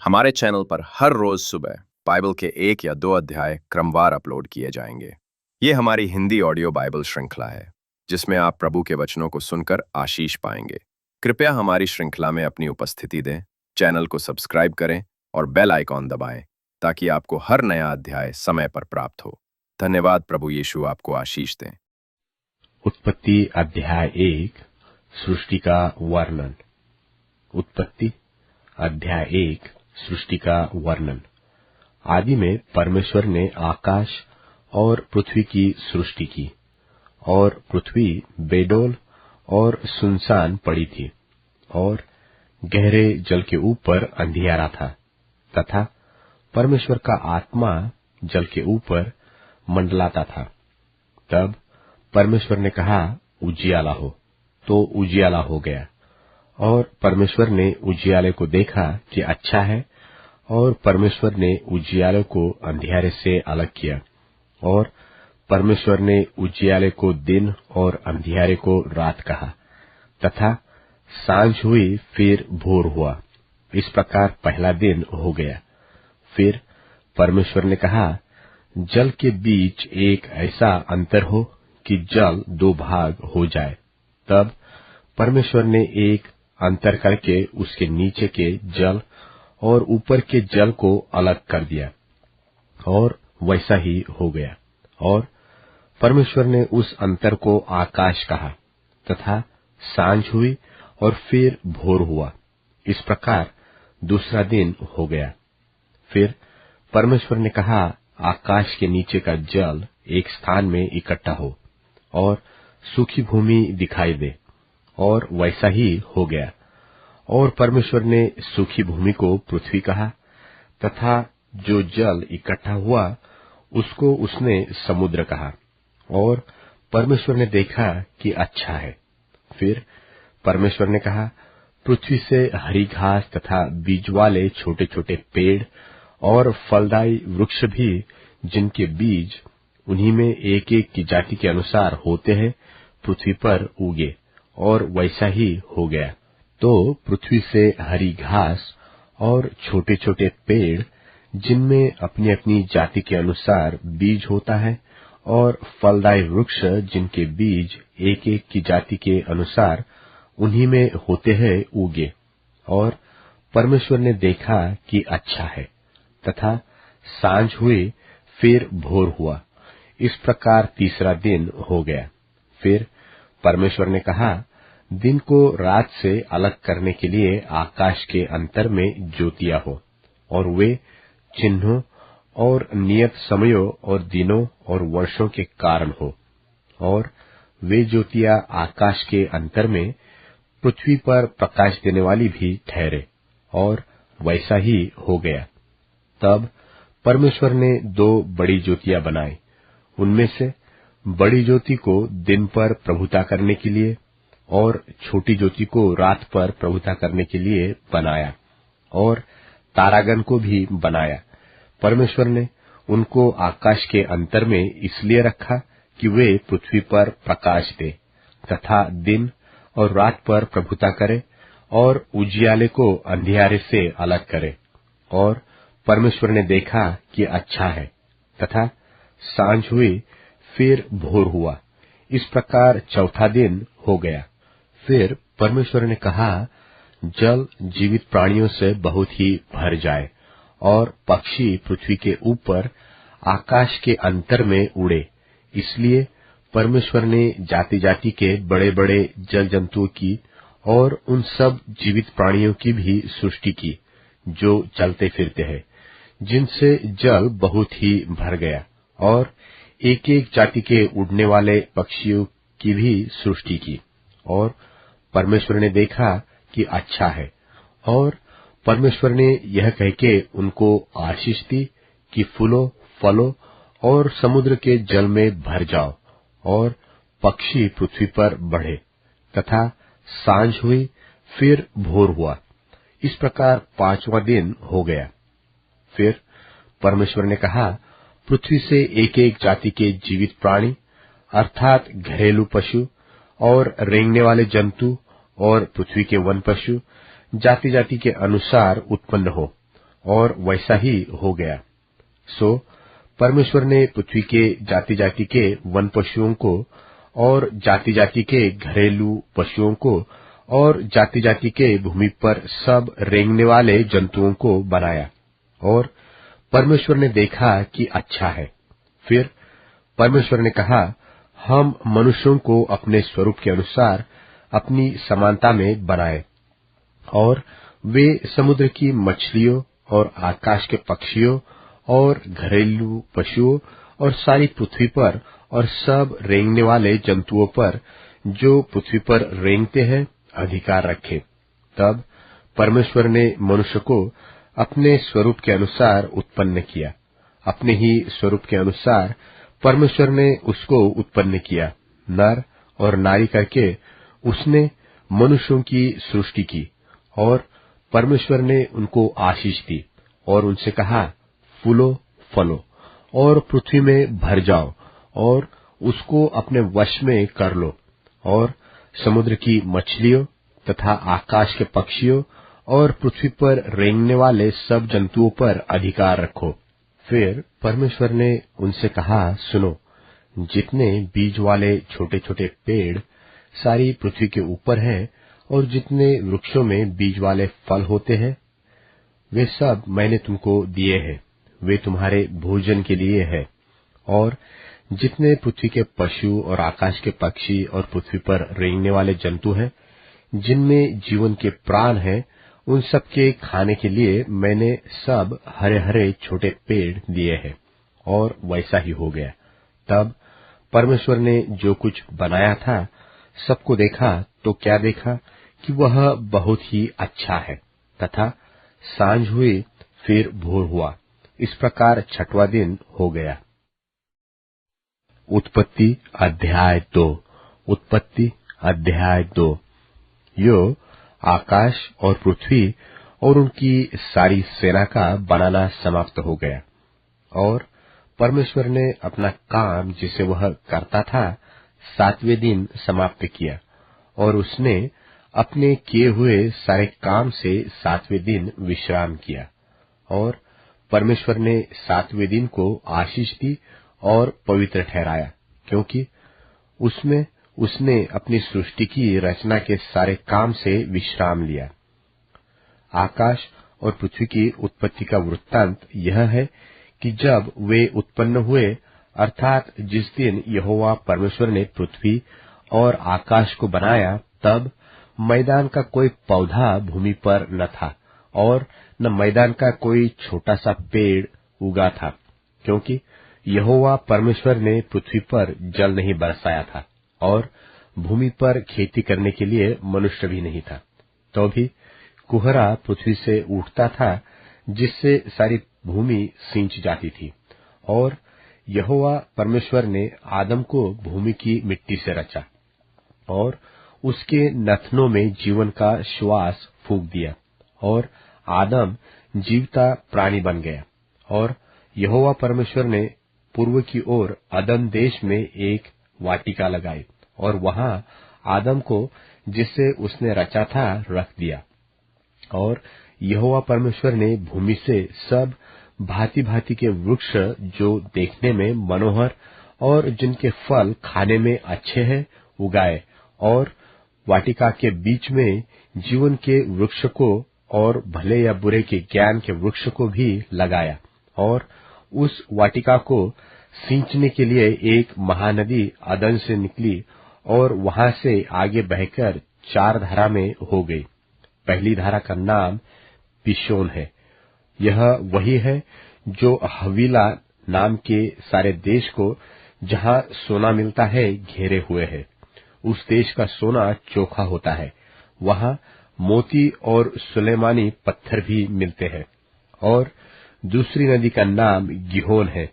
हमारे चैनल पर हर रोज सुबह बाइबल के 1 या 2 अध्याय क्रमवार अपलोड किए जाएंगे। ये हमारी हिंदी ऑडियो बाइबल श्रृंखला है, जिसमें आप प्रभु के वचनों को सुनकर आशीष पाएंगे। कृपया हमारी श्रृंखला में अपनी उपस्थिति दें, चैनल को सब्सक्राइब करें और बेल आइकॉन दबाएं, ताकि आपको हर नया अध्याय समय पर प्राप्त हो। धन्यवाद। प्रभु यीशु आपको आशीष दें। उत्पत्ति अध्याय 1 सृष्टि का वर्णन। उत्पत्ति अध्याय 1 सृष्टि का वर्णन। आदि में परमेश्वर ने आकाश और पृथ्वी की सृष्टि की, और पृथ्वी बेडौल और सुनसान पड़ी थी, और गहरे जल के ऊपर अंधियारा था, तथा परमेश्वर का आत्मा जल के ऊपर मंडलाता था। तब परमेश्वर ने कहा, उजियाला हो, तो उजियाला हो गया। और परमेश्वर ने उजियाले को देखा कि अच्छा है, और परमेश्वर ने उजियाले को अंधियारे से अलग किया, और परमेश्वर ने उजियाले को दिन और अंधियारे को रात कहा। तथा सांझ हुई, फिर भोर हुआ। इस प्रकार पहला दिन हो गया। फिर परमेश्वर ने कहा, जल के बीच एक ऐसा अंतर हो कि जल 2 भाग हो जाए। तब परमेश्वर ने एक अंतर करके उसके नीचे के जल और ऊपर के जल को अलग कर दिया, और वैसा ही हो गया। और परमेश्वर ने उस अंतर को आकाश कहा। तथा सांझ हुई और फिर भोर हुआ। इस प्रकार दूसरा दिन हो गया। फिर परमेश्वर ने कहा, आकाश के नीचे का जल एक स्थान में इकट्ठा हो, और सूखी भूमि दिखाई दे, और वैसा ही हो गया। और परमेश्वर ने सूखी भूमि को पृथ्वी कहा, तथा जो जल इकट्ठा हुआ उसको उसने समुद्र कहा। और परमेश्वर ने देखा कि अच्छा है। फिर परमेश्वर ने कहा, पृथ्वी से हरी घास तथा बीज वाले छोटे छोटे पेड़ और फलदायी वृक्ष भी, जिनके बीज उन्हीं में एक एक की जाति के अनुसार होते हैं, पृथ्वी पर उगे, और वैसा ही हो गया। तो पृथ्वी से हरी घास और छोटे छोटे पेड़, जिनमें अपनी अपनी जाति के अनुसार बीज होता है, और फलदायी वृक्ष, जिनके बीज एक एक की जाति के अनुसार उन्हीं में होते हैं, उगे। और परमेश्वर ने देखा कि अच्छा है। तथा सांझ हुई, फिर भोर हुआ। इस प्रकार तीसरा दिन हो गया। फिर परमेश्वर ने कहा, दिन को रात से अलग करने के लिए आकाश के अंतर में ज्योतियां हो, और वे चिन्हों और नियत समयों और दिनों और वर्षों के कारण हो। और वे ज्योतियां आकाश के अंतर में पृथ्वी पर प्रकाश देने वाली भी ठहरे, और वैसा ही हो गया। तब परमेश्वर ने 2 बड़ी ज्योतियां बनाई। उनमें से बड़ी ज्योति को दिन पर प्रभुता करने के लिए, और छोटी ज्योति को रात पर प्रभुता करने के लिए बनाया। और तारागण को भी बनाया। परमेश्वर ने उनको आकाश के अंतर में इसलिए रखा कि वे पृथ्वी पर प्रकाश दे, तथा दिन और रात पर प्रभुता करे, और उजियाले को अंधियारे से अलग करे। और परमेश्वर ने देखा कि अच्छा है। तथा सांझ हुई, फिर भोर हुआ। इस प्रकार चौथा दिन हो गया। फिर परमेश्वर ने कहा, जल जीवित प्राणियों से बहुत ही भर जाए, और पक्षी पृथ्वी के ऊपर आकाश के अंतर में उड़े। इसलिए परमेश्वर ने जाति जाति के बड़े बड़े जल जंतुओं की और उन सब जीवित प्राणियों की भी सृष्टि की, जो चलते फिरते हैं, जिनसे जल बहुत ही भर गया। और एक एक जाति के उड़ने वाले पक्षियों की भी सृष्टि की। और परमेश्वर ने देखा कि अच्छा है। और परमेश्वर ने यह कह के उनको आशीष दी कि फूलो, फलो और समुद्र के जल में भर जाओ, और पक्षी पृथ्वी पर बढ़े। तथा सांझ हुई, फिर भोर हुआ। इस प्रकार 5वां दिन हो गया। फिर परमेश्वर ने कहा, पृथ्वी से एक एक जाति के जीवित प्राणी, अर्थात घरेलू पशु और रेंगने वाले जंतु और पृथ्वी के वन पशु, जाति जाति के अनुसार उत्पन्न हो, और वैसा ही हो गया। सो परमेश्वर ने पृथ्वी के जाति जाति के वन पशुओं को और जाति जाति के घरेलू पशुओं को और जाति जाति के भूमि पर सब रेंगने वाले जंतुओं को बनाया, और परमेश्वर ने देखा कि अच्छा है। फिर परमेश्वर ने कहा, हम मनुष्यों को अपने स्वरूप के अनुसार अपनी समानता में बनाए, और वे समुद्र की मछलियों और आकाश के पक्षियों और घरेलू पशुओं और सारी पृथ्वी पर और सब रेंगने वाले जंतुओं पर जो पृथ्वी पर रेंगते हैं अधिकार रखे। तब परमेश्वर ने मनुष्य को अपने स्वरूप के अनुसार उत्पन्न किया, अपने ही स्वरूप के अनुसार परमेश्वर ने उसको उत्पन्न किया, नर और नारी करके उसने मनुष्यों की सृष्टि की। और परमेश्वर ने उनको आशीष दी और उनसे कहा, फूलो फलो और पृथ्वी में भर जाओ और उसको अपने वश में कर लो, और समुद्र की मछलियों तथा आकाश के पक्षियों और पृथ्वी पर रेंगने वाले सब जंतुओं पर अधिकार रखो। फिर परमेश्वर ने उनसे कहा, सुनो, जितने बीज वाले छोटे छोटे पेड़ सारी पृथ्वी के ऊपर हैं और जितने वृक्षों में बीज वाले फल होते हैं, वे सब मैंने तुमको दिए हैं, वे तुम्हारे भोजन के लिए है। और जितने पृथ्वी के पशु और आकाश के पक्षी और पृथ्वी पर रेंगने वाले जंतु हैं, जिनमें जीवन के प्राण हैं, उन सब के खाने के लिए मैंने सब हरे हरे छोटे पेड़ दिए हैं। और वैसा ही हो गया। तब परमेश्वर ने जो कुछ बनाया था सबको देखा, तो क्या देखा कि वह बहुत ही अच्छा है। तथा सांझ हुई, फिर भोर हुआ, इस प्रकार छठवां दिन हो गया। उत्पत्ति अध्याय 2। उत्पत्ति अध्याय 2। यो आकाश और पृथ्वी और उनकी सारी सेना का बनाना समाप्त हो गया। और परमेश्वर ने अपना काम जिसे वह करता था 7वें दिन समाप्त किया, और उसने अपने किए हुए सारे काम से 7वें दिन विश्राम किया। और परमेश्वर ने 7वें दिन को आशीष दी और पवित्र ठहराया, क्योंकि उसमें उसने अपनी सृष्टि की रचना के सारे काम से विश्राम लिया। आकाश और पृथ्वी की उत्पत्ति का वृत्तांत यह है कि जब वे उत्पन्न हुए, अर्थात जिस दिन यहोवा परमेश्वर ने पृथ्वी और आकाश को बनाया, तब मैदान का कोई पौधा भूमि पर न था और न मैदान का कोई छोटा सा पेड़ उगा था, क्योंकि यहोवा परमेश्वर ने पृथ्वी पर जल नहीं बरसाया था और भूमि पर खेती करने के लिए मनुष्य भी नहीं था। तो भी कुहरा पृथ्वी से उठता था, जिससे सारी भूमि सींच जाती थी। और यहोवा परमेश्वर ने आदम को भूमि की मिट्टी से रचा और उसके नथनों में जीवन का श्वास फूंक दिया, और आदम जीवता प्राणी बन गया। और यहोवा परमेश्वर ने पूर्व की ओर अदन देश में एक वाटिका लगाई और वहां आदम को, जिसे उसने रचा था, रख दिया। और यहोवा परमेश्वर ने भूमि से सब भांति भांति के वृक्ष जो देखने में मनोहर और जिनके फल खाने में अच्छे हैं उगाए, और वाटिका के बीच में जीवन के वृक्ष को और भले या बुरे के ज्ञान के वृक्ष को भी लगाया। और उस वाटिका को सींचने के लिए एक महानदी अदन से निकली और वहां से आगे बहकर 4 धारा में हो गई। पहली धारा का नाम पिशोन है। यह वही है जो हवीला नाम के सारे देश को, जहां सोना मिलता है, घेरे हुए है। उस देश का सोना चोखा होता है, वहां मोती और सुलेमानी पत्थर भी मिलते हैं। और दूसरी नदी का नाम गिहोन है।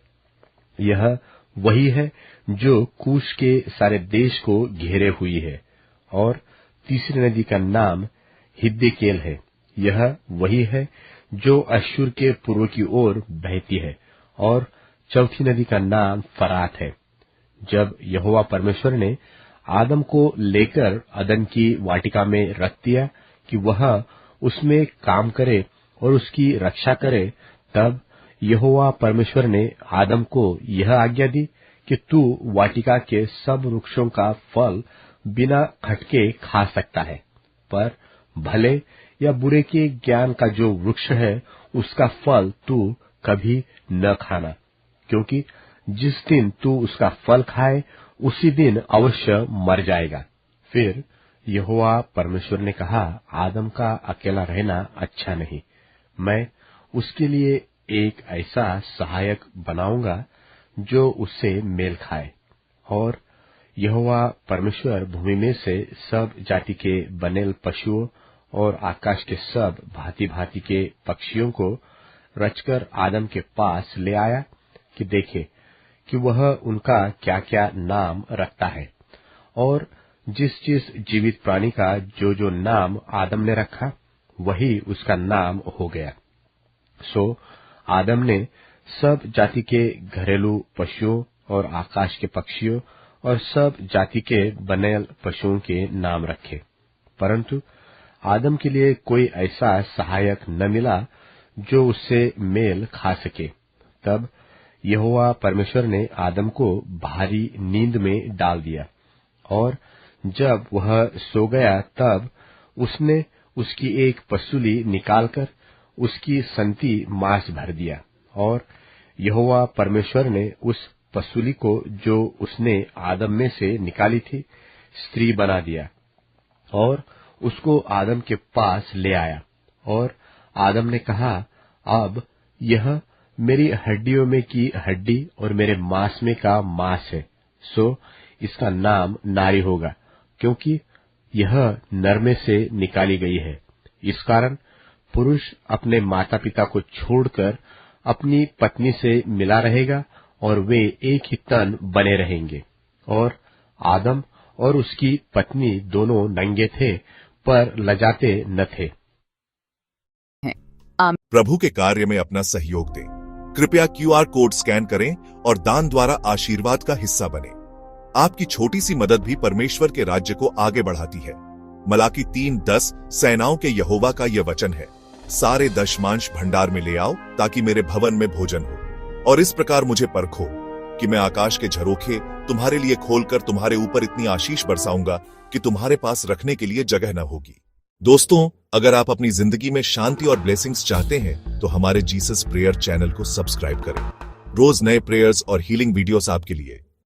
यह वही है जो कूश के सारे देश को घेरे हुई है। और तीसरी नदी का नाम हिद्देकेल है। यह वही है जो अश्शूर के पूर्व की ओर बहती है। और चौथी नदी का नाम फरात है। जब यहोवा परमेश्वर ने आदम को लेकर अदन की वाटिका में रख दिया कि वह उसमें काम करे और उसकी रक्षा करे, तब यहोवा परमेश्वर ने आदम को यह आज्ञा दी कि तू वाटिका के सब वृक्षों का फल बिना खटके खा सकता है, पर भले या बुरे के ज्ञान का जो वृक्ष है उसका फल तू कभी न खाना, क्योंकि जिस दिन तू उसका फल खाए उसी दिन अवश्य मर जाएगा। फिर यहोवा परमेश्वर ने कहा, आदम का अकेला रहना अच्छा नहीं, मैं उसके लिए एक ऐसा सहायक बनाऊंगा जो उससे मेल खाए। और यहोवा परमेश्वर भूमि में से सब जाति के बनेल पशुओं और आकाश के सब भांति भांति के पक्षियों को रचकर आदम के पास ले आया कि देखे कि वह उनका क्या क्या नाम रखता है। और जिस जिस जीवित प्राणी का जो जो नाम आदम ने रखा वही उसका नाम हो गया। सो आदम ने सब जाति के घरेलू पशुओं और आकाश के पक्षियों और सब जाति के बनेल पशुओं के नाम रखे, परंतु आदम के लिए कोई ऐसा सहायक न मिला जो उससे मेल खा सके। तब यहोवा परमेश्वर ने आदम को भारी नींद में डाल दिया, और जब वह सो गया तब उसने उसकी एक पसूली निकालकर उसकी संति मांस भर दिया, और यहोवा परमेश्वर ने उस पसूली को जो उसने आदम में से निकाली थी स्त्री बना दिया, और उसको आदम के पास ले आया। और आदम ने कहा, अब यह मेरी हड्डियों में की हड्डी और मेरे मांस में का मांस है, सो इसका नाम नारी होगा, क्योंकि यह नर में से निकाली गई है। इस कारण पुरुष अपने माता पिता को छोड़कर अपनी पत्नी से मिला रहेगा और वे एक ही तन बने रहेंगे। और आदम और उसकी पत्नी दोनों नंगे थे पर लजाते न थे। प्रभु के कार्य में अपना सहयोग दें। कृपया क्यूआर कोड स्कैन करें और दान द्वारा आशीर्वाद का हिस्सा बने। आपकी छोटी सी मदद भी परमेश्वर के राज्य को आगे बढ़ाती है। मलाकी 3:10 सेनाओं के यहोवा का यह वचन है, सारे दशमांश भंडार में ले आओ ताकि मेरे भवन में भोजन हो, और इस प्रकार मुझे परखो कि मैं आकाश के झरोखे तुम्हारे लिए खोलकर तुम्हारे ऊपर इतनी आशीष बरसाऊंगा कि तुम्हारे पास रखने के लिए जगह न होगी। दोस्तों, अगर आप अपनी जिंदगी में शांति और ब्लेसिंग्स चाहते हैं तो हमारे जीसस प्रेयर चैनल को सब्सक्राइब करें। रोज नए प्रेयर्स और हीलिंग वीडियोस आपके लिए।